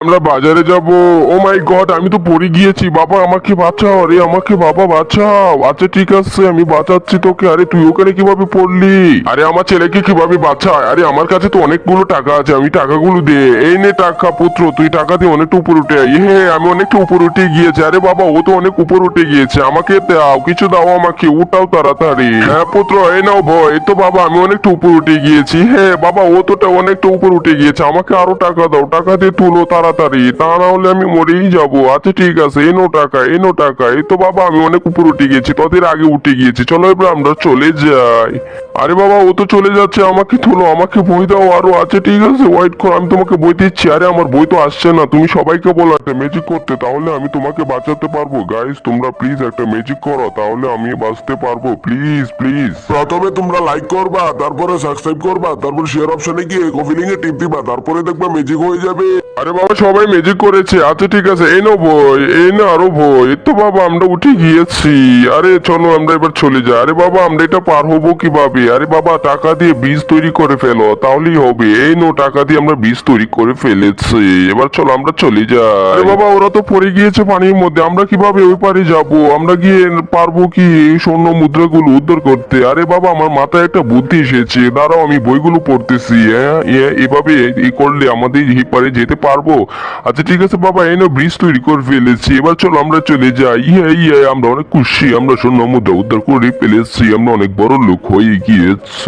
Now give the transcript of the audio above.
আমরা বাজারে যাব। ও মাই গড, আমি তো পড়ে গিয়েছি। বাবা আমাকে বাঁচাও, আরে আমাকে বাবা বাঁচাও। আচ্ছা ঠিক আছে, আমি বাঁচাচ্ছি তোকে। আরে তুই ওখানে কিভাবে পড়লি? আরে আমার ছেলেকে কিভাবে বাঁচায়? আরে আমার কাছে তো অনেকগুলো টাকা আছে, আমি টাকাগুলো দে। এই নে টাকা পুত্র, তুই টাকা দিয়ে অনেকটা উপর উঠে আয়। আমি অনেকটা উপর উঠে গিয়েছি। আরে বাবা, ও তো অনেক উপর উঠে গিয়েছে, আমাকে দাও, কিছু দাও আমাকে, উঠাও তাড়াতাড়ি। হ্যাঁ পুত্র, এই নাও ভয়। এই তো বাবা, আমি অনেকটা উপর উঠে গিয়েছি। হ্যাঁ বাবা, ও তো অনেকটা উপর উঠে গিয়েছে, আমাকে আরো টাকা দাও, টাকা দিয়ে তুলো তাড়াতাড়ি, তা না হলে আমি মরেই যাবো। আচ্ছা ঠিক আছে, এনো টাকা, এনো টাকা। এই তো বাবা, আমি অনেক উপর উঠে গিয়েছি, তোদের আগে উঠে গিয়েছি, চলো এবার আমরা চলে যাই। আরে বাবা, ও তো চলে যাচ্ছে, আমাকে তোলো, আমাকে বই দাও আরো। আচ্ছা ঠিক আছে, ওয়েট করো, আমি তোমাকে বই দিচ্ছি। আরে আমার বই তো আসছে না, তুমি সবাইকে বলো একটা ম্যাজিক করতে, তাহলে আমি তোমাকে বাঁচাতে পারবো। গাইস তোমরা প্লিজ একটা ম্যাজিক করো, তাহলে আমি বাঁচতে পারবো। Please please. প্রথমে তোমরা লাইক করবা, তারপরে সাবস্ক্রাইব করবা, তারপর শেয়ার অপশনে গিয়ে কপি লিঙ্কে টিপ দিবা, তারপরে দেখবা ম্যাজিক হয়ে যাবে। আরে বাবা, সবাই ম্যাজিক করেছে। আচ্ছা ঠিক আছে, এই নাও বই, এই না আরো বই। এই তো বাবা, আমরা উঠে গিয়েছি। আরে চলো আমরা এবার চলে যাই। আরে বাবা, আমরা এটা পার হবো কিভাবে? আরে বাবা, টাকা দিয়ে বীজ তৈরি করে ফেলো, তাহলেই হবে। এই নো, টাকা দিয়ে আমরা বীজ তৈরি করে ফেলেছি। এবার চলো আমরা চলে যাই। আরে বাবা, ওরা তো পড়ে গিয়েছে পানির মধ্যে, আমরা কিভাবে ওই পারে যাব? আমরা গিয়ে পারবো কি এই স্বর্ণ মুদ্রাগুলো উদ্ধার করতে? আরে বাবা, আমার মাথায় একটা বুদ্ধি এসেছে, দাঁড়াও আমি বইগুলো পড়তেছি। হ্যাঁ এভাবে করলে আমাদের এই পারে যেতে পারবো। আচ্ছা ঠিক আছে বাবা, এই নাও ব্রিজ তৈরি করে ফেলেছি, এবার চলো আমরা চলে যাই। আমরা অনেক খুশি, আমরা স্বর্ণ মুদ্রা উদ্ধার করে ফেলেছি, আমরা অনেক বড় লোক হয়ে গিয়েছি।